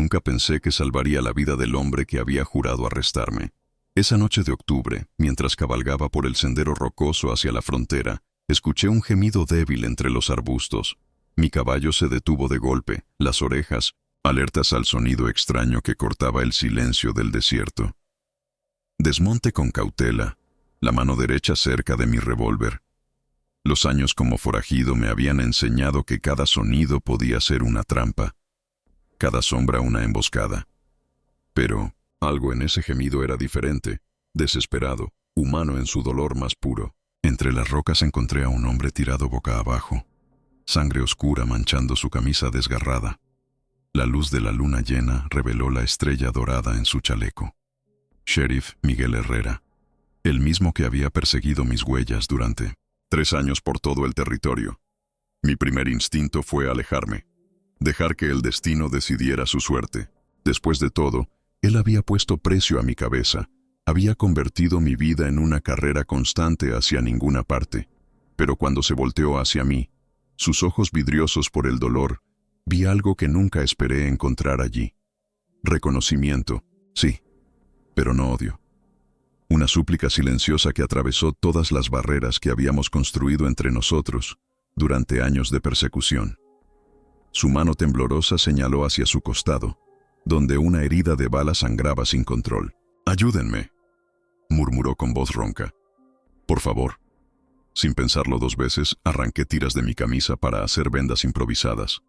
Nunca pensé que salvaría la vida del hombre que había jurado arrestarme. Esa noche de octubre, mientras cabalgaba por el sendero rocoso hacia la frontera, escuché un gemido débil entre los arbustos. Mi caballo se detuvo de golpe, las orejas, alertas al sonido extraño que cortaba el silencio del desierto. Desmonté con cautela, la mano derecha cerca de mi revólver. Los años como forajido me habían enseñado que cada sonido podía ser una trampa, cada sombra una emboscada. Pero algo en ese gemido era diferente, desesperado, humano en su dolor más puro. Entre las rocas encontré a un hombre tirado boca abajo, sangre oscura manchando su camisa desgarrada. La luz de la luna llena reveló la estrella dorada en su chaleco. Sheriff Miguel Herrera, el mismo que había perseguido mis huellas durante 3 años por todo el territorio. Mi primer instinto fue alejarme, dejar que el destino decidiera su suerte. Después de todo, él había puesto precio a mi cabeza, había convertido mi vida en una carrera constante hacia ninguna parte. Pero cuando se volteó hacia mí, sus ojos vidriosos por el dolor, vi algo que nunca esperé encontrar allí. Reconocimiento, sí, pero no odio. Una súplica silenciosa que atravesó todas las barreras que habíamos construido entre nosotros durante años de persecución. Su mano temblorosa señaló hacia su costado, donde una herida de bala sangraba sin control. «Ayúdenme», murmuró con voz ronca. «Por favor». Sin pensarlo 2 veces, arranqué tiras de mi camisa para hacer vendas improvisadas.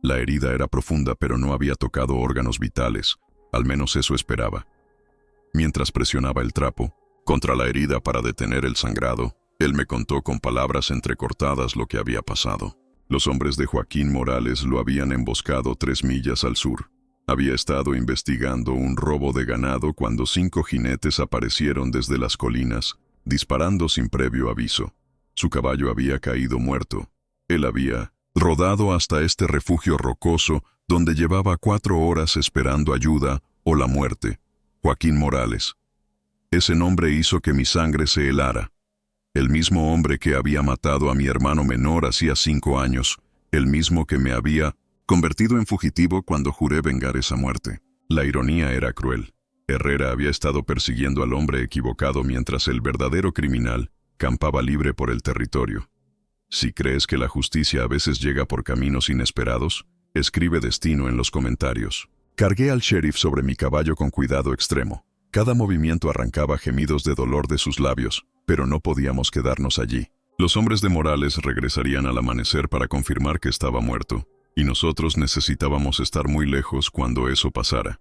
La herida era profunda, pero no había tocado órganos vitales, al menos eso esperaba. Mientras presionaba el trapo contra la herida para detener el sangrado, él me contó con palabras entrecortadas lo que había pasado. Los hombres de Joaquín Morales lo habían emboscado 3 millas al sur. Había estado investigando un robo de ganado cuando 5 jinetes aparecieron desde las colinas, disparando sin previo aviso. Su caballo había caído muerto. Él había rodado hasta este refugio rocoso donde llevaba 4 horas esperando ayuda o la muerte. Joaquín Morales. Ese nombre hizo que mi sangre se helara. El mismo hombre que había matado a mi hermano menor hacía 5 años, el mismo que me había convertido en fugitivo cuando juré vengar esa muerte. La ironía era cruel. Herrera había estado persiguiendo al hombre equivocado mientras el verdadero criminal campaba libre por el territorio. Si crees que la justicia a veces llega por caminos inesperados, escribe destino en los comentarios. Cargué al sheriff sobre mi caballo con cuidado extremo. Cada movimiento arrancaba gemidos de dolor de sus labios, pero no podíamos quedarnos allí. Los hombres de Morales regresarían al amanecer para confirmar que estaba muerto, y nosotros necesitábamos estar muy lejos cuando eso pasara.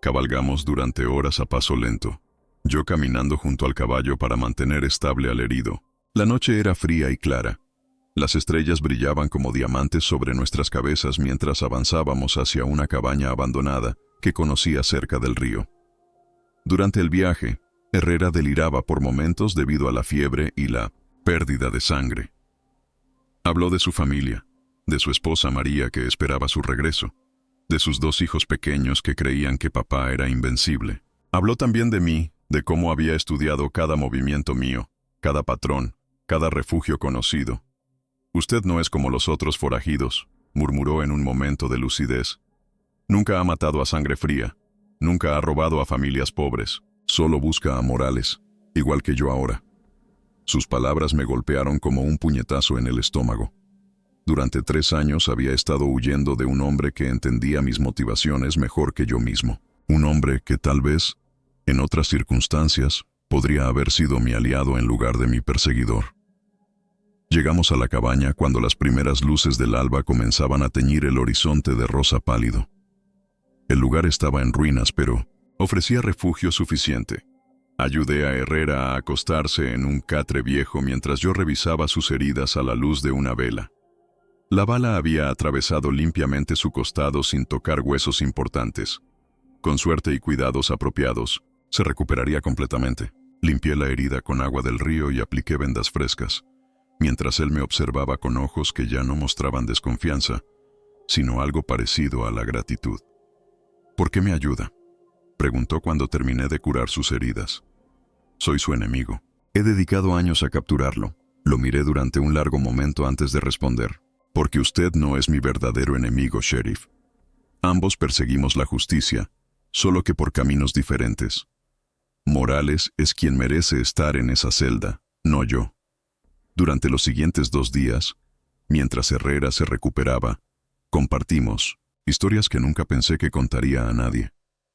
Cabalgamos durante horas a paso lento, yo caminando junto al caballo para mantener estable al herido. La noche era fría y clara. Las estrellas brillaban como diamantes sobre nuestras cabezas mientras avanzábamos hacia una cabaña abandonada que conocía cerca del río. Durante el viaje, Herrera deliraba por momentos debido a la fiebre y la pérdida de sangre. Habló de su familia, de su esposa María que esperaba su regreso, de sus 2 hijos pequeños que creían que papá era invencible. Habló también de mí, de cómo había estudiado cada movimiento mío, cada patrón, cada refugio conocido. «Usted no es como los otros forajidos», murmuró en un momento de lucidez. «Nunca ha matado a sangre fría, nunca ha robado a familias pobres, solo busca a Morales, igual que yo ahora». Sus palabras me golpearon como un puñetazo en el estómago. Durante 3 años había estado huyendo de un hombre que entendía mis motivaciones mejor que yo mismo. Un hombre que tal vez, en otras circunstancias, podría haber sido mi aliado en lugar de mi perseguidor. Llegamos a la cabaña cuando las primeras luces del alba comenzaban a teñir el horizonte de rosa pálido. El lugar estaba en ruinas, pero ofrecía refugio suficiente. Ayudé a Herrera a acostarse en un catre viejo mientras yo revisaba sus heridas a la luz de una vela. La bala había atravesado limpiamente su costado sin tocar huesos importantes. Con suerte y cuidados apropiados, se recuperaría completamente. Limpié la herida con agua del río y apliqué vendas frescas, mientras él me observaba con ojos que ya no mostraban desconfianza, sino algo parecido a la gratitud. «¿Por qué me ayuda?», preguntó cuando terminé de curar sus heridas. «Soy su enemigo. He dedicado años a capturarlo». Lo miré durante un largo momento antes de responder. «Porque usted no es mi verdadero enemigo, sheriff. Ambos perseguimos la justicia, solo que por caminos diferentes. Morales es quien merece estar en esa celda, no yo. Durante los siguientes 2 días, mientras Herrera se recuperaba, compartimos historias que nunca pensé que contaría a nadie.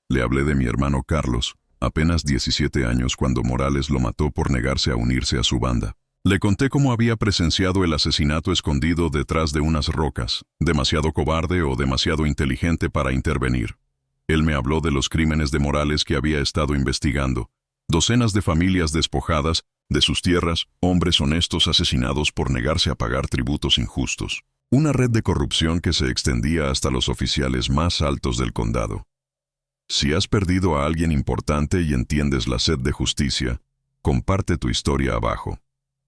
Le hablé de mi hermano Carlos, apenas 17 años cuando Morales lo mató por negarse a unirse a su banda. Le conté cómo había presenciado el asesinato escondido detrás de unas rocas, demasiado cobarde o demasiado inteligente para intervenir. Él me habló de los crímenes de Morales que había estado investigando, docenas de familias despojadas de sus tierras, hombres honestos asesinados por negarse a pagar tributos injustos. Una red de corrupción que se extendía hasta los oficiales más altos del condado. Si has perdido a alguien importante y entiendes la sed de justicia, comparte tu historia abajo.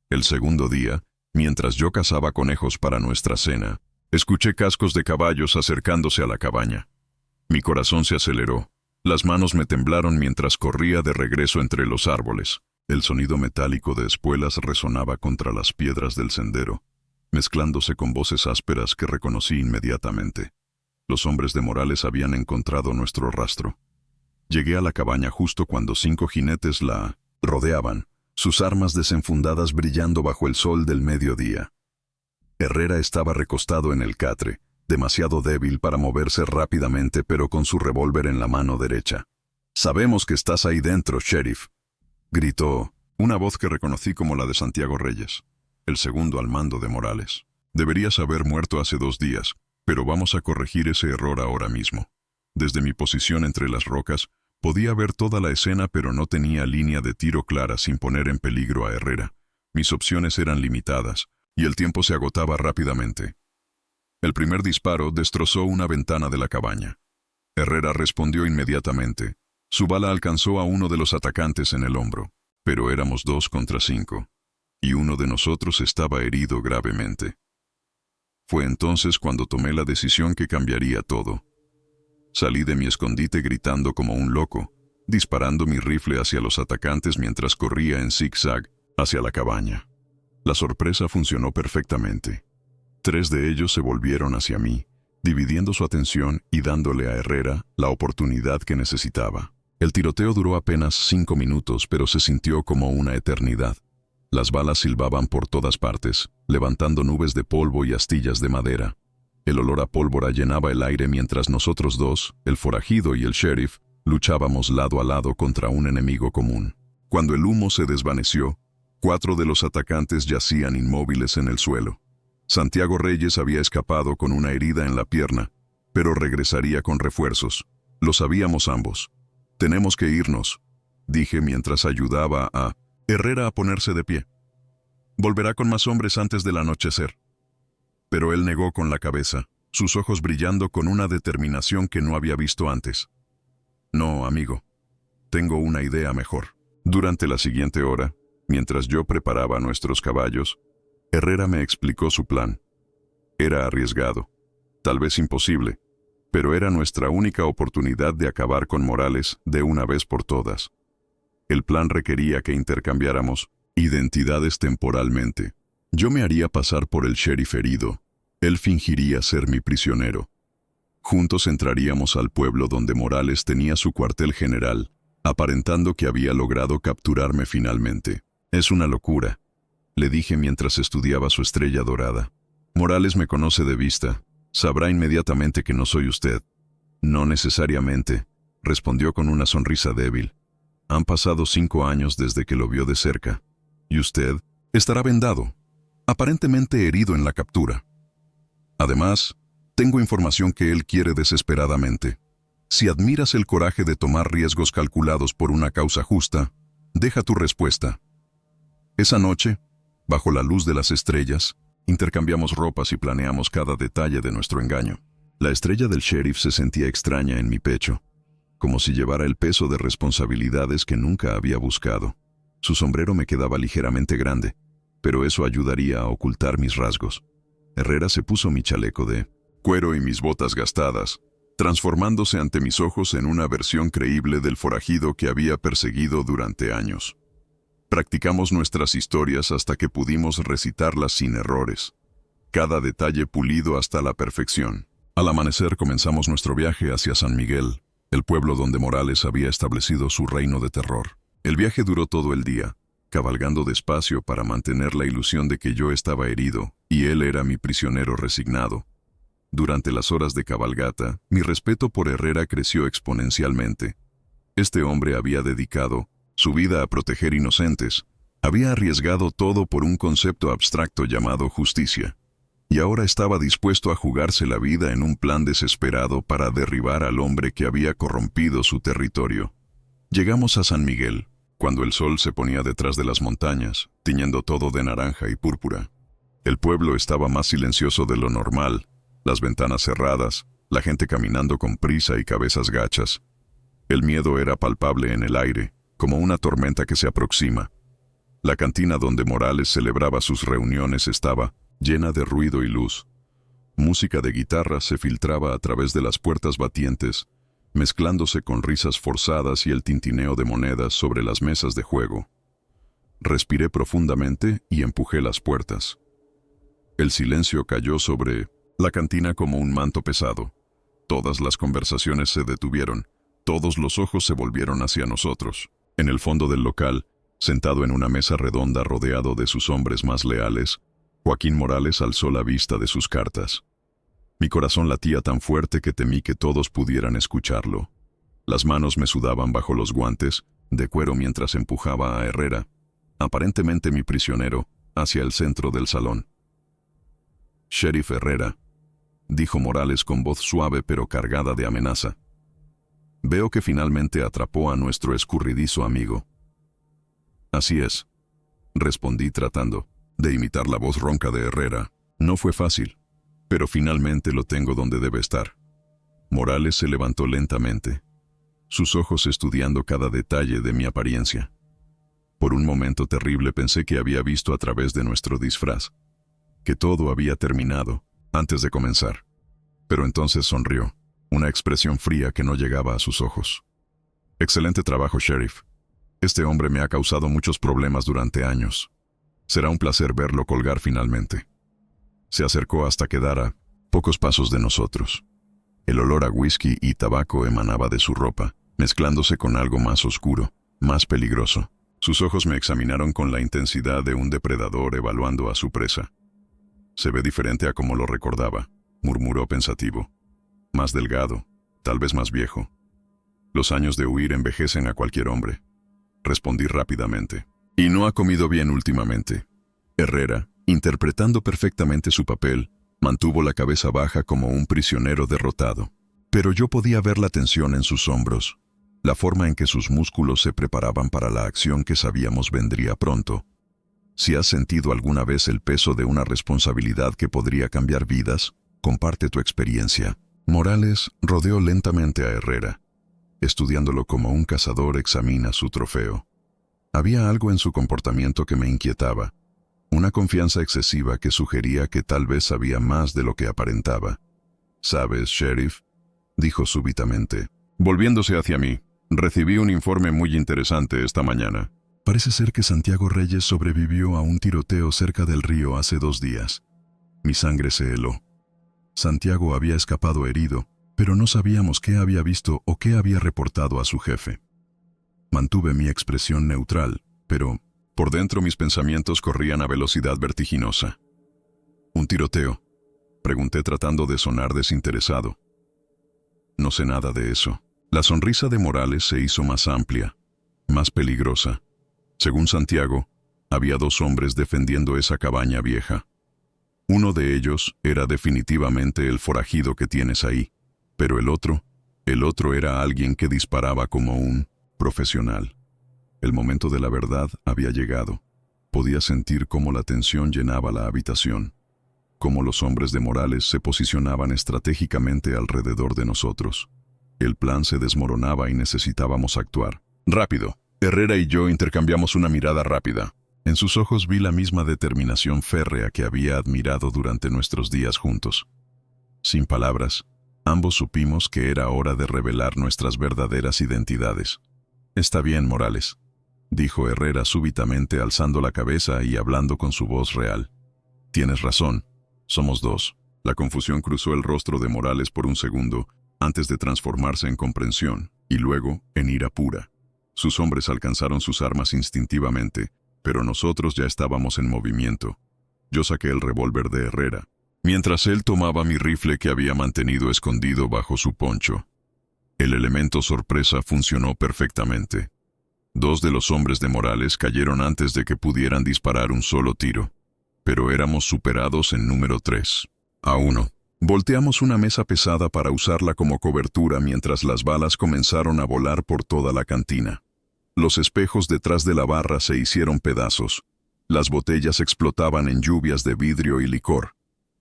El segundo día, mientras yo cazaba conejos para nuestra cena, escuché cascos de caballos acercándose a la cabaña. Mi corazón se aceleró. Las manos me temblaron mientras corría de regreso entre los árboles. El sonido metálico de espuelas resonaba contra las piedras del sendero, mezclándose con voces ásperas que reconocí inmediatamente. Los hombres de Morales habían encontrado nuestro rastro. Llegué a la cabaña justo cuando 5 jinetes la rodeaban, sus armas desenfundadas brillando bajo el sol del mediodía. Herrera estaba recostado en el catre, demasiado débil para moverse rápidamente pero con su revólver en la mano derecha. «Sabemos que estás ahí dentro, sheriff», gritó, una voz que reconocí como la de Santiago Reyes, el segundo al mando de Morales. «Deberías haber muerto hace 2 días, pero vamos a corregir ese error ahora mismo». Desde mi posición entre las rocas, podía ver toda la escena pero no tenía línea de tiro clara sin poner en peligro a Herrera. Mis opciones eran limitadas, y el tiempo se agotaba rápidamente. El primer disparo destrozó una ventana de la cabaña. Herrera respondió inmediatamente. Su bala alcanzó a uno de los atacantes en el hombro, pero éramos 2 contra 5, y uno de nosotros estaba herido gravemente. Fue entonces cuando tomé la decisión que cambiaría todo. Salí de mi escondite gritando como un loco, disparando mi rifle hacia los atacantes mientras corría en zigzag hacia la cabaña. La sorpresa funcionó perfectamente. 3 de ellos se volvieron hacia mí, dividiendo su atención y dándole a Herrera la oportunidad que necesitaba. El tiroteo duró apenas 5 minutos, pero se sintió como una eternidad. Las balas silbaban por todas partes, levantando nubes de polvo y astillas de madera. El olor a pólvora llenaba el aire mientras nosotros 2, el forajido y el sheriff, luchábamos lado a lado contra un enemigo común. Cuando el humo se desvaneció, 4 de los atacantes yacían inmóviles en el suelo. Santiago Reyes había escapado con una herida en la pierna, pero regresaría con refuerzos. Lo sabíamos ambos. «Tenemos que irnos», dije mientras ayudaba a Herrera a ponerse de pie. «Volverá con más hombres antes del anochecer». Pero él negó con la cabeza, sus ojos brillando con una determinación que no había visto antes. «No, amigo. Tengo una idea mejor». Durante la siguiente hora, mientras yo preparaba nuestros caballos, Herrera me explicó su plan. Era arriesgado, tal vez imposible, pero era nuestra única oportunidad de acabar con Morales de una vez por todas. El plan requería que intercambiáramos identidades temporalmente. Yo me haría pasar por el sheriff herido. Él fingiría ser mi prisionero. Juntos entraríamos al pueblo donde Morales tenía su cuartel general, aparentando que había logrado capturarme finalmente. «Es una locura», le dije mientras estudiaba su estrella dorada. «Morales me conoce de vista. Sabrá inmediatamente que no soy usted». «No necesariamente», respondió con una sonrisa débil. «Han pasado 5 años desde que lo vio de cerca. Y usted estará vendado, aparentemente herido en la captura. Además, tengo información que él quiere desesperadamente. Si admiras el coraje de tomar riesgos calculados por una causa justa, deja tu respuesta». Esa noche, bajo la luz de las estrellas, intercambiamos ropas y planeamos cada detalle de nuestro engaño. La estrella del sheriff se sentía extraña en mi pecho, como si llevara el peso de responsabilidades que nunca había buscado. Su sombrero me quedaba ligeramente grande, pero eso ayudaría a ocultar mis rasgos. Herrera se puso mi chaleco de cuero y mis botas gastadas, transformándose ante mis ojos en una versión creíble del forajido que había perseguido durante años. Practicamos nuestras historias hasta que pudimos recitarlas sin errores, cada detalle pulido hasta la perfección. Al amanecer comenzamos nuestro viaje hacia San Miguel, el pueblo donde Morales había establecido su reino de terror. El viaje duró todo el día, cabalgando despacio para mantener la ilusión de que yo estaba herido y él era mi prisionero resignado. Durante las horas de cabalgata, mi respeto por Herrera creció exponencialmente. Este hombre había dedicado su vida a proteger inocentes, había arriesgado todo por un concepto abstracto llamado justicia, y ahora estaba dispuesto a jugarse la vida en un plan desesperado para derribar al hombre que había corrompido su territorio. Llegamos a San Miguel, cuando el sol se ponía detrás de las montañas, tiñendo todo de naranja y púrpura. El pueblo estaba más silencioso de lo normal, las ventanas cerradas, la gente caminando con prisa y cabezas gachas. El miedo era palpable en el aire, como una tormenta que se aproxima. La cantina donde Morales celebraba sus reuniones estaba llena de ruido y luz. Música de guitarra se filtraba a través de las puertas batientes, mezclándose con risas forzadas y el tintineo de monedas sobre las mesas de juego. Respiré profundamente y empujé las puertas. El silencio cayó sobre la cantina como un manto pesado. Todas las conversaciones se detuvieron, todos los ojos se volvieron hacia nosotros. En el fondo del local, sentado en una mesa redonda rodeado de sus hombres más leales, Joaquín Morales alzó la vista de sus cartas. Mi corazón latía tan fuerte que temí que todos pudieran escucharlo. Las manos me sudaban bajo los guantes, de cuero mientras empujaba a Herrera, aparentemente mi prisionero, hacia el centro del salón. «Sheriff Herrera», dijo Morales con voz suave pero cargada de amenaza. «Veo que finalmente atrapó a nuestro escurridizo amigo». «Así es», respondí tratando de imitar la voz ronca de Herrera. «No fue fácil, pero finalmente lo tengo donde debe estar». Morales se levantó lentamente, sus ojos estudiando cada detalle de mi apariencia. Por un momento terrible pensé que había visto a través de nuestro disfraz, que todo había terminado antes de comenzar. Pero entonces sonrió, una expresión fría que no llegaba a sus ojos. «Excelente trabajo, Sheriff. Este hombre me ha causado muchos problemas durante años. Será un placer verlo colgar finalmente». Se acercó hasta quedar a pocos pasos de nosotros. El olor a whisky y tabaco emanaba de su ropa, mezclándose con algo más oscuro, más peligroso. Sus ojos me examinaron con la intensidad de un depredador evaluando a su presa. «Se ve diferente a como lo recordaba», murmuró pensativo. «Más delgado, tal vez más viejo». «Los años de huir envejecen a cualquier hombre», respondí rápidamente. «Y no ha comido bien últimamente». Herrera, interpretando perfectamente su papel, mantuvo la cabeza baja como un prisionero derrotado. Pero yo podía ver la tensión en sus hombros, la forma en que sus músculos se preparaban para la acción que sabíamos vendría pronto. Si has sentido alguna vez el peso de una responsabilidad que podría cambiar vidas, comparte tu experiencia. Morales rodeó lentamente a Herrera, estudiándolo como un cazador examina su trofeo. Había algo en su comportamiento que me inquietaba, una confianza excesiva que sugería que tal vez sabía más de lo que aparentaba. «¿Sabes, Sheriff?», dijo súbitamente, volviéndose hacia mí. «Recibí un informe muy interesante esta mañana. Parece ser que Santiago Reyes sobrevivió a un tiroteo cerca del río hace 2 días. Mi sangre se heló. Santiago había escapado herido, pero no sabíamos qué había visto o qué había reportado a su jefe. Mantuve mi expresión neutral, pero por dentro mis pensamientos corrían a velocidad vertiginosa. «¿Un tiroteo?», pregunté tratando de sonar desinteresado. «No sé nada de eso». La sonrisa de Morales se hizo más amplia, más peligrosa. Según Santiago, había 2 hombres defendiendo esa cabaña vieja. Uno de ellos era definitivamente el forajido que tienes ahí, pero el otro era alguien que disparaba como un profesional. El momento de la verdad había llegado. Podía sentir cómo la tensión llenaba la habitación, cómo los hombres de Morales se posicionaban estratégicamente alrededor de nosotros. El plan se desmoronaba y necesitábamos actuar. Rápido. Herrera y yo intercambiamos una mirada rápida. En sus ojos vi la misma determinación férrea que había admirado durante nuestros días juntos. Sin palabras, ambos supimos que era hora de revelar nuestras verdaderas identidades. «Está bien, Morales», dijo Herrera súbitamente alzando la cabeza y hablando con su voz real. «Tienes razón, somos 2. La confusión cruzó el rostro de Morales por un segundo, antes de transformarse en comprensión, y luego en ira pura. Sus hombres alcanzaron sus armas instintivamente, pero nosotros ya estábamos en movimiento. Yo saqué el revólver de Herrera, mientras él tomaba mi rifle que había mantenido escondido bajo su poncho. El elemento sorpresa funcionó perfectamente. 2 de los hombres de Morales cayeron antes de que pudieran disparar un solo tiro, pero éramos superados en número 3-1. Volteamos una mesa pesada para usarla como cobertura mientras las balas comenzaron a volar por toda la cantina. Los espejos detrás de la barra se hicieron pedazos. Las botellas explotaban en lluvias de vidrio y licor.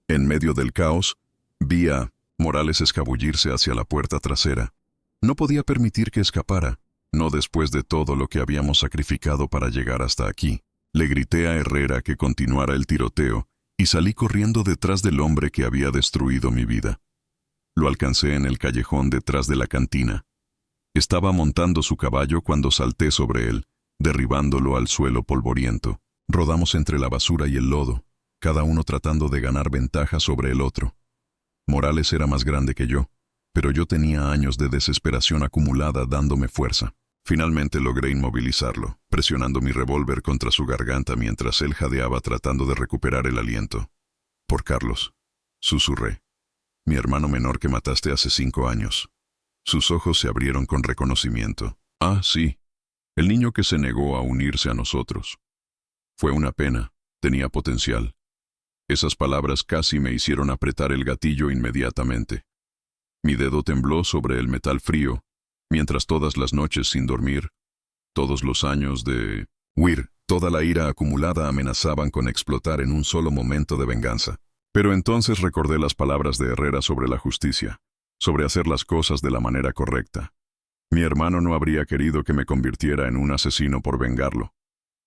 En medio del caos, vi a Morales escabullirse hacia la puerta trasera. No podía permitir que escapara, no después de todo lo que habíamos sacrificado para llegar hasta aquí. Le grité a Herrera que continuara el tiroteo y salí corriendo detrás del hombre que había destruido mi vida. Lo alcancé en el callejón detrás de la cantina. Estaba montando su caballo cuando salté sobre él, derribándolo al suelo polvoriento. Rodamos entre la basura y el lodo, cada uno tratando de ganar ventaja sobre el otro. Morales era más grande que yo, pero yo tenía años de desesperación acumulada dándome fuerza. Finalmente logré inmovilizarlo, presionando mi revólver contra su garganta mientras él jadeaba tratando de recuperar el aliento. «Por Carlos», susurré. «Mi hermano menor que mataste hace 5 años». Sus ojos se abrieron con reconocimiento. «Ah, sí, el niño que se negó a unirse a nosotros. Fue una pena, tenía potencial». Esas palabras casi me hicieron apretar el gatillo inmediatamente. Mi dedo tembló sobre el metal frío, mientras todas las noches sin dormir, todos los años de huir, toda la ira acumulada amenazaban con explotar en un solo momento de venganza. Pero entonces recordé las palabras de Herrera sobre la justicia, sobre hacer las cosas de la manera correcta. Mi hermano no habría querido que me convirtiera en un asesino por vengarlo.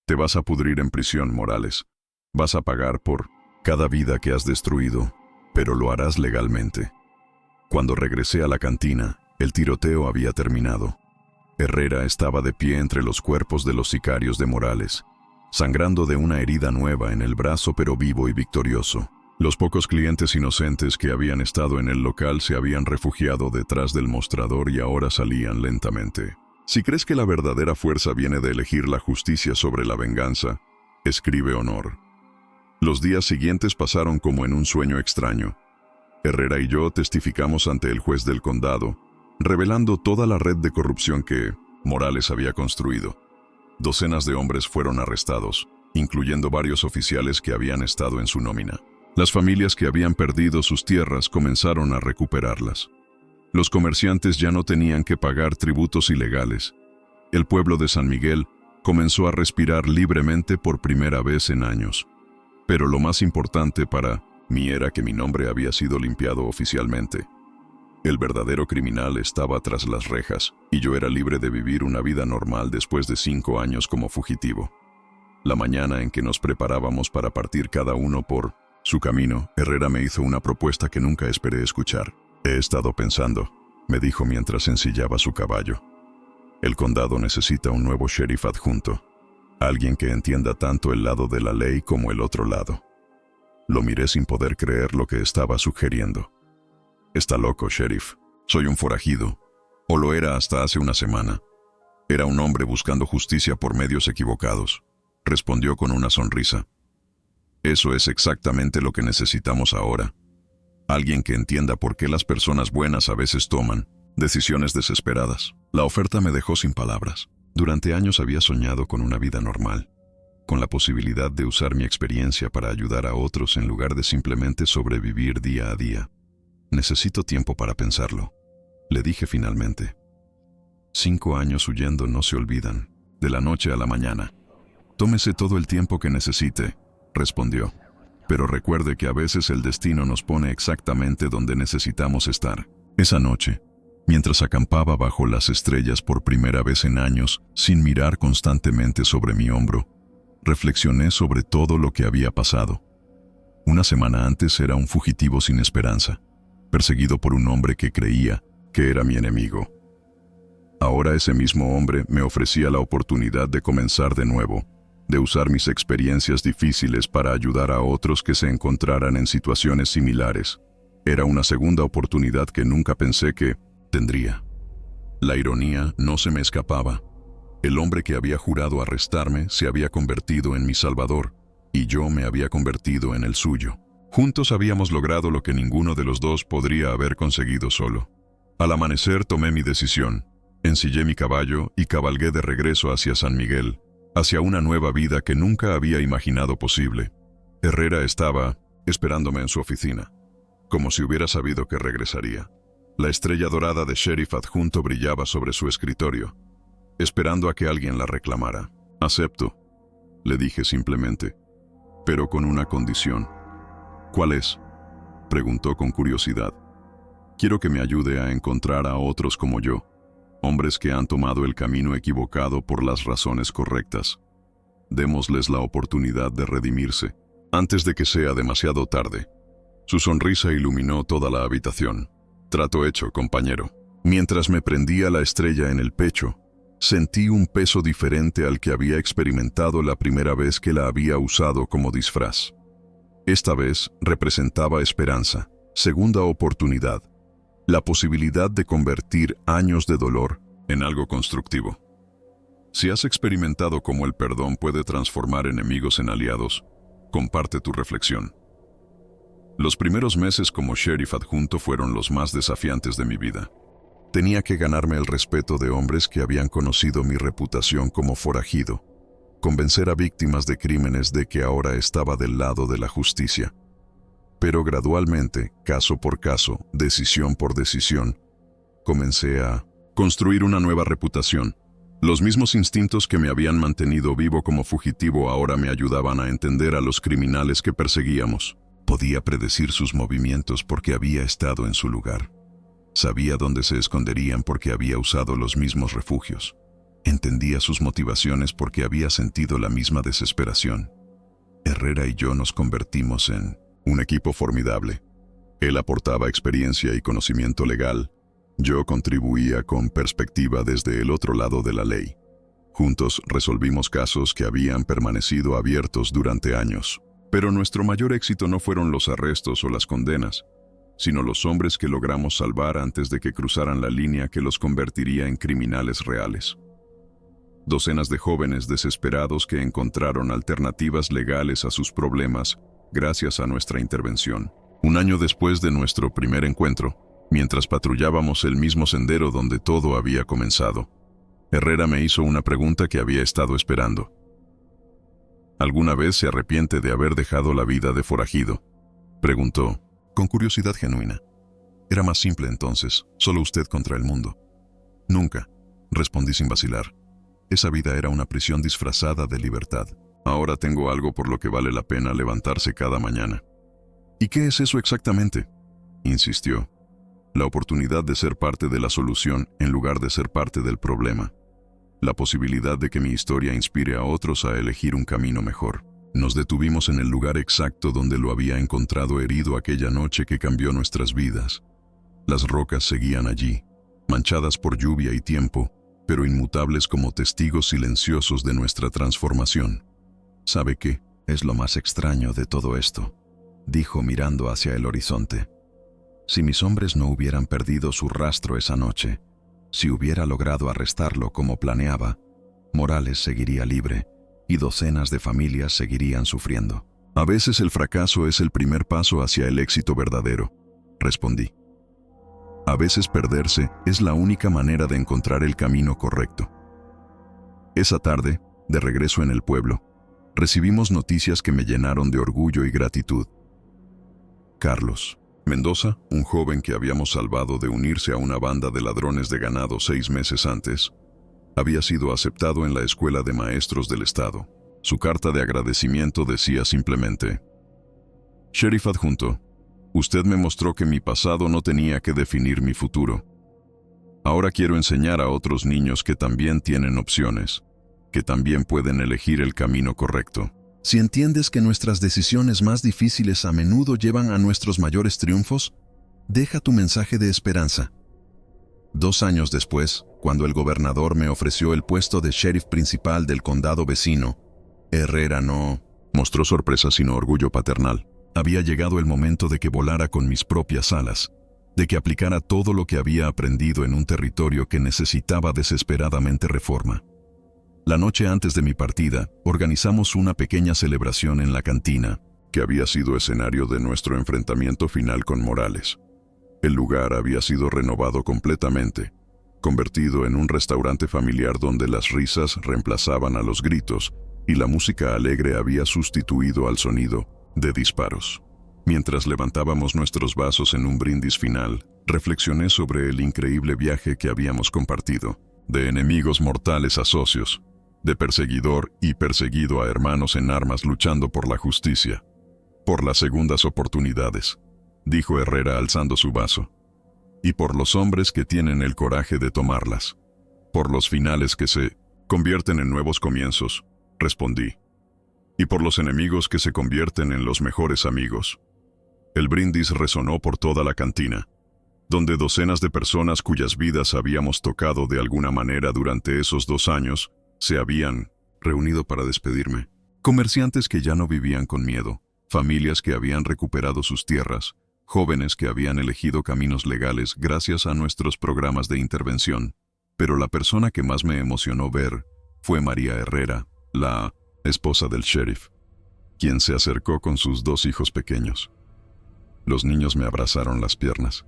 Te vas a pudrir en prisión, Morales. Vas a pagar por cada vida que has destruido, pero lo harás legalmente. Cuando regresé a la cantina, el tiroteo había terminado. Herrera estaba de pie entre los cuerpos de los sicarios de Morales, sangrando de una herida nueva en el brazo pero vivo y victorioso. Los pocos clientes inocentes que habían estado en el local se habían refugiado detrás del mostrador y ahora salían lentamente. Si crees que la verdadera fuerza viene de elegir la justicia sobre la venganza, escribe Honor. Los días siguientes pasaron como en un sueño extraño. Herrera y yo testificamos ante el juez del condado, revelando toda la red de corrupción que Morales había construido. Docenas de hombres fueron arrestados, incluyendo varios oficiales que habían estado en su nómina. Las familias que habían perdido sus tierras comenzaron a recuperarlas. Los comerciantes ya no tenían que pagar tributos ilegales. El pueblo de San Miguel comenzó a respirar libremente por primera vez en años. Pero lo más importante para mí era que mi nombre había sido limpiado oficialmente. El verdadero criminal estaba tras las rejas, y yo era libre de vivir una vida normal después de 5 años como fugitivo. La mañana en que nos preparábamos para partir cada uno por su camino, Herrera me hizo una propuesta que nunca esperé escuchar. «He estado pensando», me dijo mientras ensillaba su caballo. «El condado necesita un nuevo sheriff adjunto, alguien que entienda tanto el lado de la ley como el otro lado». Lo miré sin poder creer lo que estaba sugiriendo. «Está loco, sheriff. Soy un forajido. O lo era hasta hace una semana. Era un hombre buscando justicia por medios equivocados», respondió con una sonrisa. «Eso es exactamente lo que necesitamos ahora. Alguien que entienda por qué las personas buenas a veces toman decisiones desesperadas». La oferta me dejó sin palabras. Durante años había soñado con una vida normal, con la posibilidad de usar mi experiencia para ayudar a otros en lugar de simplemente sobrevivir día a día. «Necesito tiempo para pensarlo», le dije finalmente. 5 años huyendo no se olvidan, de la noche a la mañana. «Tómese todo el tiempo que necesite», respondió. «Pero recuerde que a veces el destino nos pone exactamente donde necesitamos estar». Esa noche, mientras acampaba bajo las estrellas por primera vez en años, sin mirar constantemente sobre mi hombro, reflexioné sobre todo lo que había pasado. Una semana antes era un fugitivo sin esperanza, perseguido por un hombre que creía que era mi enemigo. Ahora ese mismo hombre me ofrecía la oportunidad de comenzar de nuevo, de usar mis experiencias difíciles para ayudar a otros que se encontraran en situaciones similares. Era una segunda oportunidad que nunca pensé que tendría. La ironía no se me escapaba. El hombre que había jurado arrestarme se había convertido en mi salvador, y yo me había convertido en el suyo. Juntos habíamos logrado lo que ninguno de los dos podría haber conseguido solo. Al amanecer tomé mi decisión, ensillé mi caballo y cabalgué de regreso hacia San Miguel, hacia una nueva vida que nunca había imaginado posible. Herrera estaba esperándome en su oficina, como si hubiera sabido que regresaría. La estrella dorada de sheriff adjunto brillaba sobre su escritorio, esperando a que alguien la reclamara. «Acepto», le dije simplemente, «pero con una condición». «¿Cuál es?», preguntó con curiosidad. «Quiero que me ayude a encontrar a otros como yo, hombres que han tomado el camino equivocado por las razones correctas. Démosles la oportunidad de redimirse, antes de que sea demasiado tarde». Su sonrisa iluminó toda la habitación. «Trato hecho, compañero». Mientras me prendía la estrella en el pecho, sentí un peso diferente al que había experimentado la primera vez que la había usado como disfraz. Esta vez representaba esperanza, segunda oportunidad, la posibilidad de convertir años de dolor en algo constructivo. Si has experimentado cómo el perdón puede transformar enemigos en aliados, comparte tu reflexión. Los primeros meses como sheriff adjunto fueron los más desafiantes de mi vida. Tenía que ganarme el respeto de hombres que habían conocido mi reputación como forajido, convencer a víctimas de crímenes de que ahora estaba del lado de la justicia. Pero gradualmente, caso por caso, decisión por decisión, comencé a construir una nueva reputación. Los mismos instintos que me habían mantenido vivo como fugitivo ahora me ayudaban a entender a los criminales que perseguíamos. Podía predecir sus movimientos porque había estado en su lugar. Sabía dónde se esconderían porque había usado los mismos refugios. Entendía sus motivaciones porque había sentido la misma desesperación. Herrera y yo nos convertimos en un equipo formidable. Él aportaba experiencia y conocimiento legal. Yo contribuía con perspectiva desde el otro lado de la ley. Juntos resolvimos casos que habían permanecido abiertos durante años. Pero nuestro mayor éxito no fueron los arrestos o las condenas, sino los hombres que logramos salvar antes de que cruzaran la línea que los convertiría en criminales reales. Docenas de jóvenes desesperados que encontraron alternativas legales a sus problemas gracias a nuestra intervención. Un año después de nuestro primer encuentro, mientras patrullábamos el mismo sendero donde todo había comenzado, Herrera me hizo una pregunta que había estado esperando. ¿Alguna vez se arrepiente de haber dejado la vida de forajido?, preguntó, con curiosidad genuina. Era más simple entonces, solo usted contra el mundo. Nunca, respondí sin vacilar. Esa vida era una prisión disfrazada de libertad. Ahora tengo algo por lo que vale la pena levantarse cada mañana. ¿Y qué es eso exactamente?, insistió. La oportunidad de ser parte de la solución en lugar de ser parte del problema. La posibilidad de que mi historia inspire a otros a elegir un camino mejor. Nos detuvimos en el lugar exacto donde lo había encontrado herido aquella noche que cambió nuestras vidas. Las rocas seguían allí, manchadas por lluvia y tiempo, pero inmutables como testigos silenciosos de nuestra transformación. ¿Sabe qué? Es lo más extraño de todo esto, dijo mirando hacia el horizonte. Si mis hombres no hubieran perdido su rastro esa noche, si hubiera logrado arrestarlo como planeaba, Morales seguiría libre y docenas de familias seguirían sufriendo. A veces el fracaso es el primer paso hacia el éxito verdadero, respondí. A veces perderse es la única manera de encontrar el camino correcto. Esa tarde, de regreso en el pueblo, recibimos noticias que me llenaron de orgullo y gratitud. Carlos Mendoza, un joven que habíamos salvado de unirse a una banda de ladrones de ganado 6 meses antes, había sido aceptado en la Escuela de Maestros del Estado. Su carta de agradecimiento decía simplemente: «Sheriff adjunto, usted me mostró que mi pasado no tenía que definir mi futuro. Ahora quiero enseñar a otros niños que también tienen opciones, que también pueden elegir el camino correcto». Si entiendes que nuestras decisiones más difíciles a menudo llevan a nuestros mayores triunfos, deja tu mensaje de esperanza. 2 años después, cuando el gobernador me ofreció el puesto de sheriff principal del condado vecino, Herrera no mostró sorpresa sino orgullo paternal. había llegado el momento de que volara con mis propias alas, de que aplicara todo lo que había aprendido en un territorio que necesitaba desesperadamente reforma. La noche antes de mi partida, organizamos una pequeña celebración en la cantina, que había sido escenario de nuestro enfrentamiento final con Morales. El lugar había sido renovado completamente, convertido en un restaurante familiar donde las risas reemplazaban a los gritos y la música alegre había sustituido al sonido de disparos. Mientras levantábamos nuestros vasos en un brindis final, reflexioné sobre el increíble viaje que habíamos compartido, de enemigos mortales a socios, de perseguidor y perseguido a hermanos en armas luchando por la justicia, por las segundas oportunidades, dijo Herrera alzando su vaso, y por los hombres que tienen el coraje de tomarlas, por los finales que se convierten en nuevos comienzos, respondí, y por los enemigos que se convierten en los mejores amigos. El brindis resonó por toda la cantina, donde docenas de personas cuyas vidas habíamos tocado de alguna manera durante esos 2 años se habían reunido para despedirme. Comerciantes que ya no vivían con miedo, familias que habían recuperado sus tierras, jóvenes que habían elegido caminos legales gracias a nuestros programas de intervención. Pero la persona que más me emocionó ver fue María Herrera, la esposa del sheriff, quien se acercó con sus 2 hijos pequeños. Los niños me abrazaron las piernas,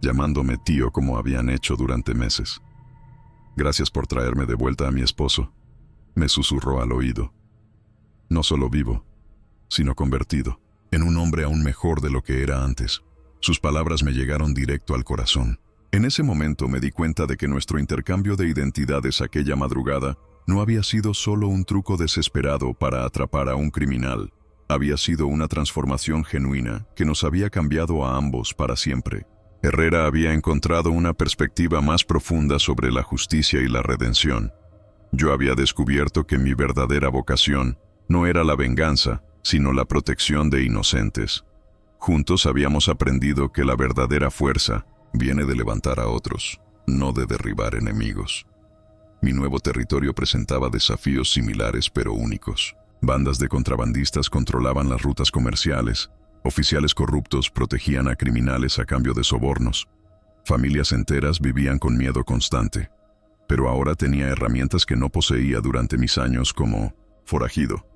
llamándome tío como habían hecho durante meses. Gracias por traerme de vuelta a mi esposo, me susurró al oído. No solo vivo, sino convertido en un hombre aún mejor de lo que era antes. Sus palabras me llegaron directo al corazón. En ese momento me di cuenta de que nuestro intercambio de identidades aquella madrugada no había sido solo un truco desesperado para atrapar a un criminal. Había sido una transformación genuina que nos había cambiado a ambos para siempre. Herrera había encontrado una perspectiva más profunda sobre la justicia y la redención. Yo había descubierto que mi verdadera vocación no era la venganza, sino la protección de inocentes. Juntos habíamos aprendido que la verdadera fuerza viene de levantar a otros, no de derribar enemigos. Mi nuevo territorio presentaba desafíos similares pero únicos. Bandas de contrabandistas controlaban las rutas comerciales, oficiales corruptos protegían a criminales a cambio de sobornos, familias enteras vivían con miedo constante. Pero ahora tenía herramientas que no poseía durante mis años como forajido.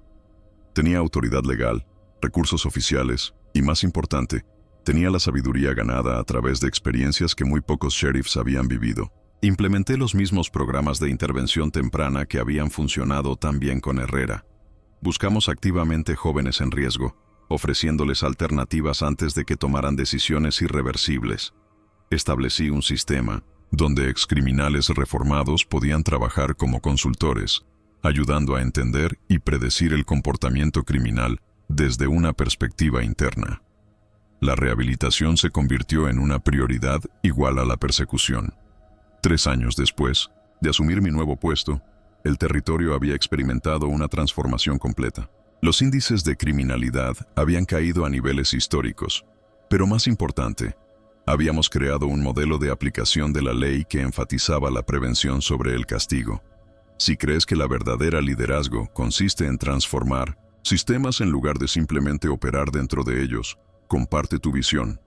Tenía autoridad legal, recursos oficiales y, más importante, tenía la sabiduría ganada a través de experiencias que muy pocos sheriffs habían vivido. Implementé los mismos programas de intervención temprana que habían funcionado tan bien con Herrera. Buscamos activamente jóvenes en riesgo, ofreciéndoles alternativas antes de que tomaran decisiones irreversibles. Establecí un sistema donde excriminales reformados podían trabajar como consultores, ayudando a entender y predecir el comportamiento criminal desde una perspectiva interna. La rehabilitación se convirtió en una prioridad igual a la persecución. 3 años después de asumir mi nuevo puesto, el territorio había experimentado una transformación completa. Los índices de criminalidad habían caído a niveles históricos, pero más importante, habíamos creado un modelo de aplicación de la ley que enfatizaba la prevención sobre el castigo. Si crees que la verdadera liderazgo consiste en transformar sistemas en lugar de simplemente operar dentro de ellos, comparte tu visión.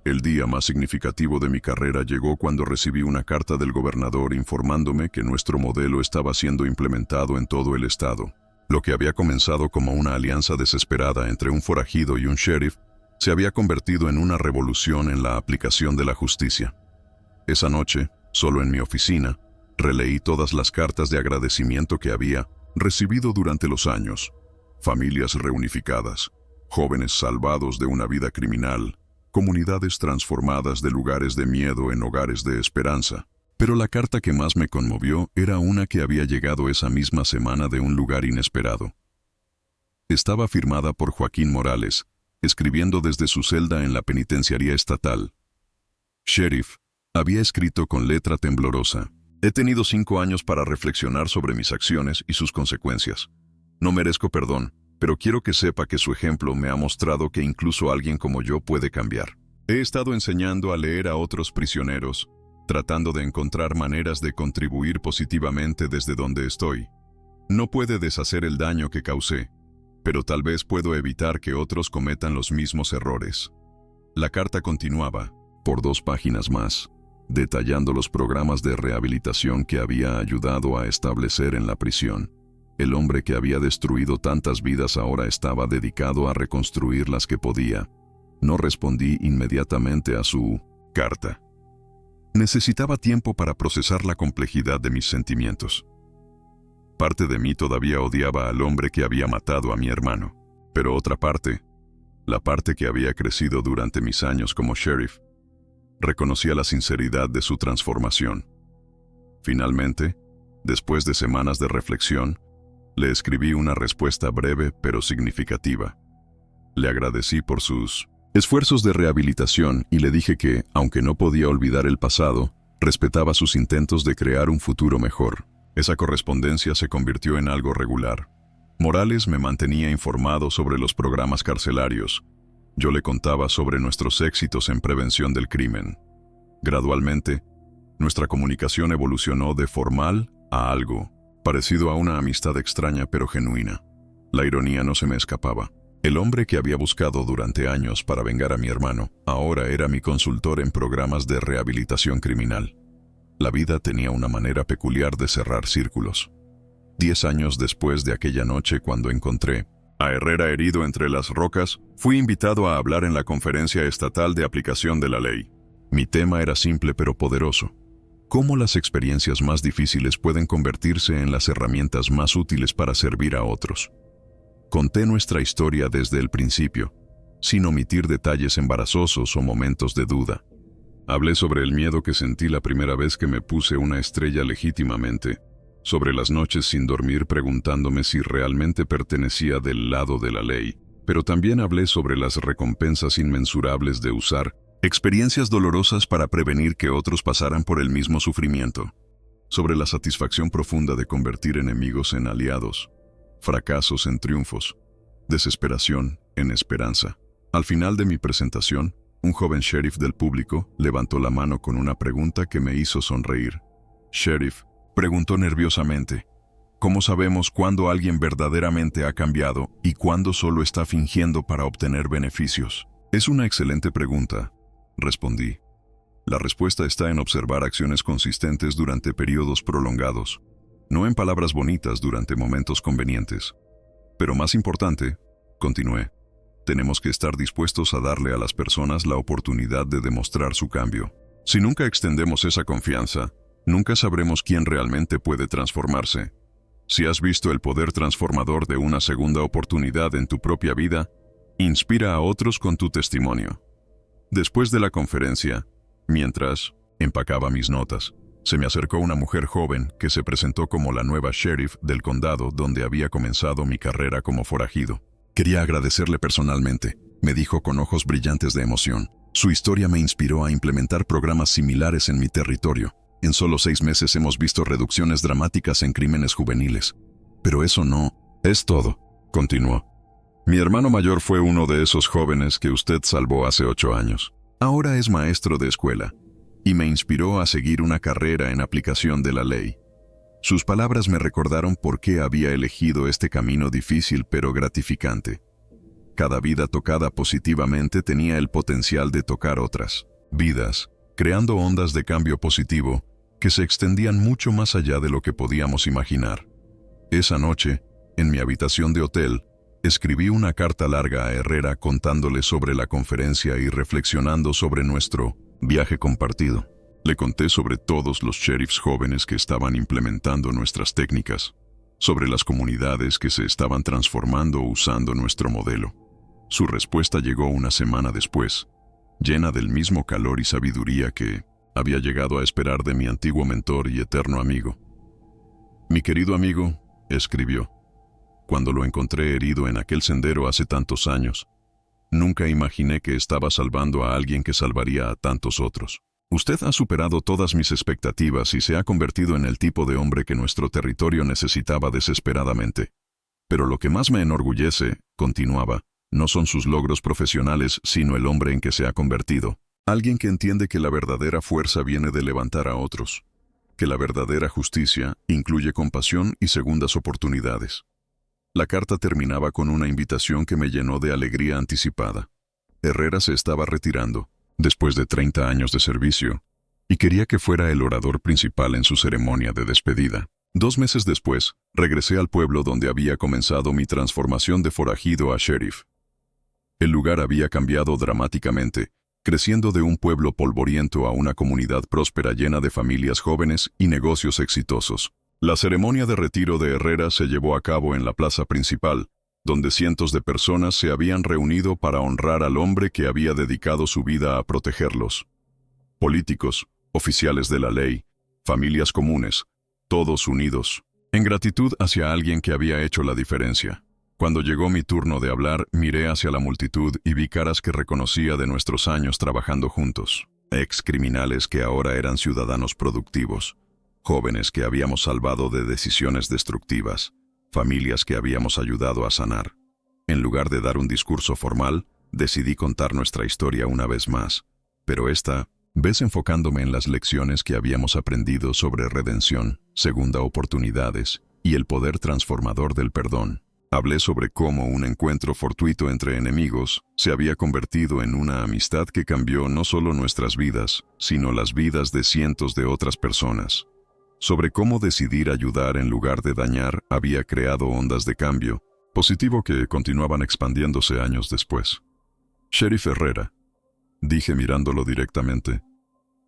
El día más significativo de mi carrera llegó cuando recibí una carta del gobernador informándome que nuestro modelo estaba siendo implementado en todo el estado. Lo que había comenzado como una alianza desesperada entre un forajido y un sheriff se había convertido en una revolución en la aplicación de la justicia. Esa noche, solo en mi oficina, releí todas las cartas de agradecimiento que había recibido durante los años. Familias reunificadas, jóvenes salvados de una vida criminal, comunidades transformadas de lugares de miedo en hogares de esperanza. Pero la carta que más me conmovió era una que había llegado esa misma semana de un lugar inesperado. Estaba firmada por Joaquín Morales, escribiendo desde su celda en la penitenciaría estatal. Sheriff, había escrito con letra temblorosa: he tenido 5 años para reflexionar sobre mis acciones y sus consecuencias. No merezco perdón, pero quiero que sepa que su ejemplo me ha mostrado que incluso alguien como yo puede cambiar. He estado enseñando a leer a otros prisioneros, tratando de encontrar maneras de contribuir positivamente desde donde estoy. No puede deshacer el daño que causé, pero tal vez puedo evitar que otros cometan los mismos errores. La carta continuaba, por 2 páginas más, detallando los programas de rehabilitación que había ayudado a establecer en la prisión. El hombre que había destruido tantas vidas ahora estaba dedicado a reconstruir las que podía. No respondí inmediatamente a su carta. Necesitaba tiempo para procesar la complejidad de mis sentimientos. Parte de mí todavía odiaba al hombre que había matado a mi hermano, pero otra parte, la parte que había crecido durante mis años como sheriff, reconocía la sinceridad de su transformación. Finalmente, después de semanas de reflexión, le escribí una respuesta breve pero significativa. Le agradecí por sus esfuerzos de rehabilitación y le dije que, aunque no podía olvidar el pasado, respetaba sus intentos de crear un futuro mejor. Esa correspondencia se convirtió en algo regular. Morales me mantenía informado sobre los programas carcelarios. Yo le contaba sobre nuestros éxitos en prevención del crimen. Gradualmente, nuestra comunicación evolucionó de formal a algo parecido a una amistad extraña pero genuina. La ironía no se me escapaba. El hombre que había buscado durante años para vengar a mi hermano, ahora era mi consultor en programas de rehabilitación criminal. La vida tenía una manera peculiar de cerrar círculos. 10 años después de aquella noche cuando encontré a Herrera herido entre las rocas, fui invitado a hablar en la Conferencia Estatal de Aplicación de la Ley. Mi tema era simple pero poderoso. ¿Cómo las experiencias más difíciles pueden convertirse en las herramientas más útiles para servir a otros? Conté nuestra historia desde el principio, sin omitir detalles embarazosos o momentos de duda. Hablé sobre el miedo que sentí la primera vez que me puse una estrella legítimamente, sobre las noches sin dormir preguntándome si realmente pertenecía del lado de la ley, pero también hablé sobre las recompensas inmensurables de usar experiencias dolorosas para prevenir que otros pasaran por el mismo sufrimiento, sobre la satisfacción profunda de convertir enemigos en aliados, fracasos en triunfos, desesperación en esperanza. Al final de mi presentación, un joven sheriff del público levantó la mano con una pregunta que me hizo sonreír. «Sheriff», preguntó nerviosamente, ¿cómo sabemos cuándo alguien verdaderamente ha cambiado y cuándo solo está fingiendo para obtener beneficios? Es una excelente pregunta, respondí. La respuesta está en observar acciones consistentes durante periodos prolongados, no en palabras bonitas durante momentos convenientes. Pero más importante, continué, tenemos que estar dispuestos a darle a las personas la oportunidad de demostrar su cambio. Si nunca extendemos esa confianza, nunca sabremos quién realmente puede transformarse. Si has visto el poder transformador de una segunda oportunidad en tu propia vida, inspira a otros con tu testimonio. Después de la conferencia, mientras empacaba mis notas, se me acercó una mujer joven que se presentó como la nueva sheriff del condado donde había comenzado mi carrera como forajido. Quería agradecerle personalmente, me dijo con ojos brillantes de emoción. Su historia me inspiró a implementar programas similares en mi territorio. En solo 6 meses hemos visto reducciones dramáticas en crímenes juveniles. Pero eso no es todo, continuó. Mi hermano mayor fue uno de esos jóvenes que usted salvó hace 8 años. Ahora es maestro de escuela y me inspiró a seguir una carrera en aplicación de la ley. Sus palabras me recordaron por qué había elegido este camino difícil pero gratificante. Cada vida tocada positivamente tenía el potencial de tocar otras vidas, creando ondas de cambio positivo que se extendían mucho más allá de lo que podíamos imaginar. Esa noche, en mi habitación de hotel, escribí una carta larga a Herrera contándole sobre la conferencia y reflexionando sobre nuestro viaje compartido. Le conté sobre todos los sheriffs jóvenes que estaban implementando nuestras técnicas, sobre las comunidades que se estaban transformando usando nuestro modelo. Su respuesta llegó una semana después, llena del mismo calor y sabiduría que había llegado a esperar de mi antiguo mentor y eterno amigo. Mi querido amigo, escribió, cuando lo encontré herido en aquel sendero hace tantos años, nunca imaginé que estaba salvando a alguien que salvaría a tantos otros. Usted ha superado todas mis expectativas y se ha convertido en el tipo de hombre que nuestro territorio necesitaba desesperadamente. Pero lo que más me enorgullece, continuaba, no son sus logros profesionales, sino el hombre en que se ha convertido. Alguien que entiende que la verdadera fuerza viene de levantar a otros, que la verdadera justicia incluye compasión y segundas oportunidades. La carta terminaba con una invitación que me llenó de alegría anticipada. Herrera se estaba retirando, después de 30 años de servicio, y quería que fuera el orador principal en su ceremonia de despedida. 2 meses después, regresé al pueblo donde había comenzado mi transformación de forajido a sheriff. El lugar había cambiado dramáticamente, creciendo de un pueblo polvoriento a una comunidad próspera llena de familias jóvenes y negocios exitosos. La ceremonia de retiro de Herrera se llevó a cabo en la plaza principal, donde cientos de personas se habían reunido para honrar al hombre que había dedicado su vida a protegerlos. Políticos, oficiales de la ley, familias comunes, todos unidos, en gratitud hacia alguien que había hecho la diferencia. Cuando llegó mi turno de hablar, miré hacia la multitud y vi caras que reconocía de nuestros años trabajando juntos. Ex criminales que ahora eran ciudadanos productivos, jóvenes que habíamos salvado de decisiones destructivas, familias que habíamos ayudado a sanar. En lugar de dar un discurso formal, decidí contar nuestra historia una vez más, pero esta vez enfocándome en las lecciones que habíamos aprendido sobre redención, segunda oportunidades y el poder transformador del perdón. Hablé sobre cómo un encuentro fortuito entre enemigos se había convertido en una amistad que cambió no solo nuestras vidas, sino las vidas de cientos de otras personas. Sobre cómo decidir ayudar en lugar de dañar había creado ondas de cambio positivo que continuaban expandiéndose años después. Sheriff Herrera, dije mirándolo directamente,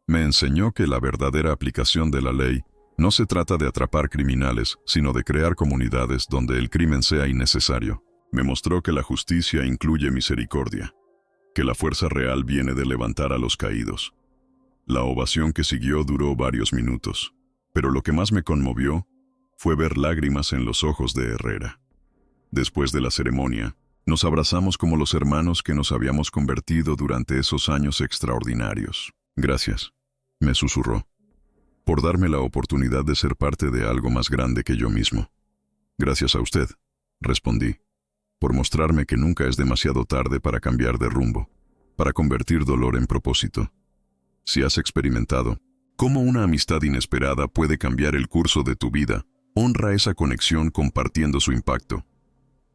me enseñó que la verdadera aplicación de la ley no se trata de atrapar criminales, sino de crear comunidades donde el crimen sea innecesario. Me mostró que la justicia incluye misericordia, que la fuerza real viene de levantar a los caídos. La ovación que siguió duró varios minutos, pero lo que más me conmovió fue ver lágrimas en los ojos de Herrera. Después de la ceremonia, nos abrazamos como los hermanos que nos habíamos convertido durante esos años extraordinarios. Gracias, me susurró, por darme la oportunidad de ser parte de algo más grande que yo mismo. Gracias a usted, respondí, por mostrarme que nunca es demasiado tarde para cambiar de rumbo, para convertir dolor en propósito. Si has experimentado cómo una amistad inesperada puede cambiar el curso de tu vida, honra esa conexión compartiendo su impacto.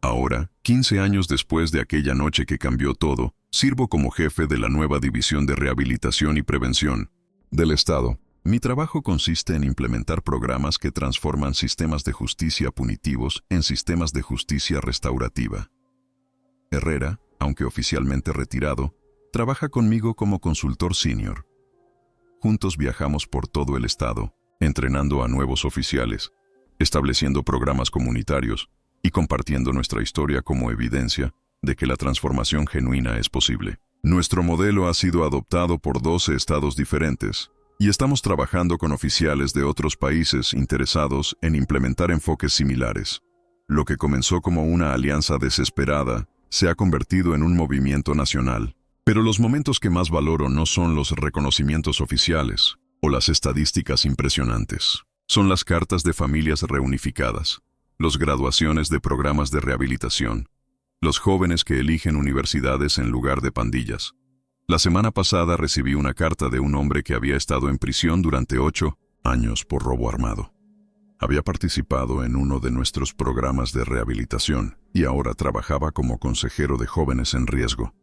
Ahora, 15 años después de aquella noche que cambió todo, sirvo como jefe de la nueva División de Rehabilitación y Prevención del Estado. Mi trabajo consiste en implementar programas que transforman sistemas de justicia punitivos en sistemas de justicia restaurativa. Herrera, aunque oficialmente retirado, trabaja conmigo como consultor senior. Juntos viajamos por todo el estado, entrenando a nuevos oficiales, estableciendo programas comunitarios y compartiendo nuestra historia como evidencia de que la transformación genuina es posible. Nuestro modelo ha sido adoptado por 12 estados diferentes, y estamos trabajando con oficiales de otros países interesados en implementar enfoques similares. Lo que comenzó como una alianza desesperada se ha convertido en un movimiento nacional. Pero los momentos que más valoro no son los reconocimientos oficiales o las estadísticas impresionantes. Son las cartas de familias reunificadas, las graduaciones de programas de rehabilitación, los jóvenes que eligen universidades en lugar de pandillas. La semana pasada recibí una carta de un hombre que había estado en prisión durante 8 años por robo armado. Había participado en uno de nuestros programas de rehabilitación y ahora trabajaba como consejero de jóvenes en riesgo.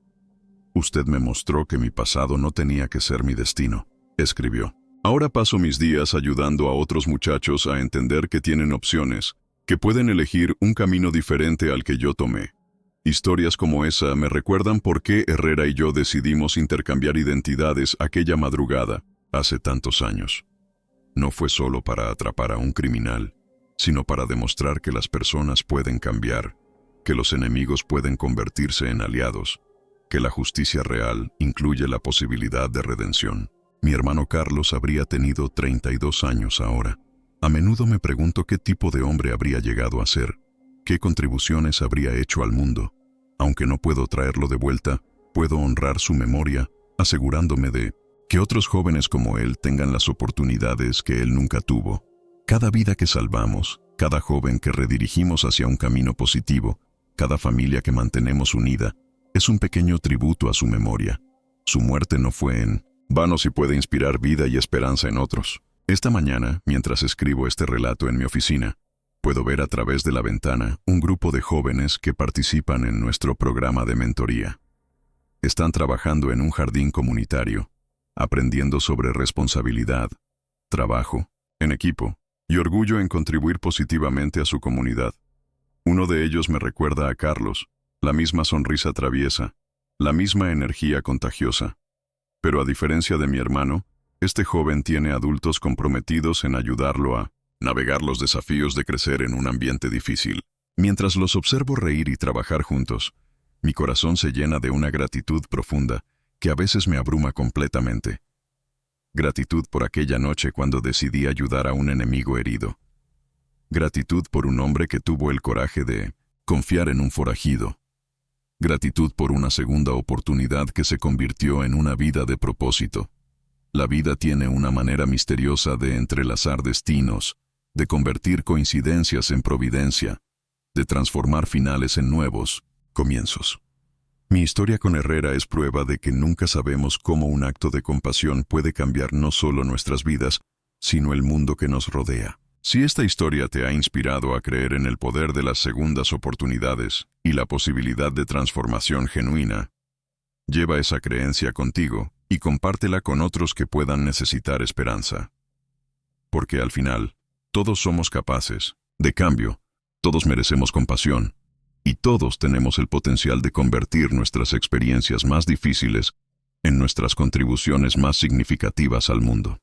Usted me mostró que mi pasado no tenía que ser mi destino, escribió. Ahora paso mis días ayudando a otros muchachos a entender que tienen opciones, que pueden elegir un camino diferente al que yo tomé. Historias como esa me recuerdan por qué Herrera y yo decidimos intercambiar identidades aquella madrugada, hace tantos años. No fue solo para atrapar a un criminal, sino para demostrar que las personas pueden cambiar, que los enemigos pueden convertirse en aliados, que la justicia real incluye la posibilidad de redención. Mi hermano Carlos habría tenido 32 años ahora. A menudo me pregunto qué tipo de hombre habría llegado a ser, qué contribuciones habría hecho al mundo. Aunque no puedo traerlo de vuelta, puedo honrar su memoria, asegurándome de que otros jóvenes como él tengan las oportunidades que él nunca tuvo. Cada vida que salvamos, cada joven que redirigimos hacia un camino positivo, cada familia que mantenemos unida, es un pequeño tributo a su memoria. Su muerte no fue en vano si puede inspirar vida y esperanza en otros. Esta mañana, mientras escribo este relato en mi oficina, Puedo ver a través de la ventana un grupo de jóvenes que participan en nuestro programa de mentoría. Están trabajando en un jardín comunitario, aprendiendo sobre responsabilidad, trabajo, en equipo y orgullo en contribuir positivamente a su comunidad. Uno de ellos me recuerda a Carlos, la misma sonrisa traviesa, la misma energía contagiosa. Pero a diferencia de mi hermano, este joven tiene adultos comprometidos en ayudarlo a navegar los desafíos de crecer en un ambiente difícil. Mientras los observo reír y trabajar juntos, mi corazón se llena de una gratitud profunda que a veces me abruma completamente. Gratitud por aquella noche cuando decidí ayudar a un enemigo herido. Gratitud por un hombre que tuvo el coraje de confiar en un forajido. Gratitud por una segunda oportunidad que se convirtió en una vida de propósito. La vida tiene una manera misteriosa de entrelazar destinos, de convertir coincidencias en providencia, de transformar finales en nuevos comienzos. Mi historia con Herrera es prueba de que nunca sabemos cómo un acto de compasión puede cambiar no solo nuestras vidas, sino el mundo que nos rodea. Si esta historia te ha inspirado a creer en el poder de las segundas oportunidades y la posibilidad de transformación genuina, lleva esa creencia contigo y compártela con otros que puedan necesitar esperanza. Porque al final, todos somos capaces de cambio, todos merecemos compasión, y todos tenemos el potencial de convertir nuestras experiencias más difíciles en nuestras contribuciones más significativas al mundo.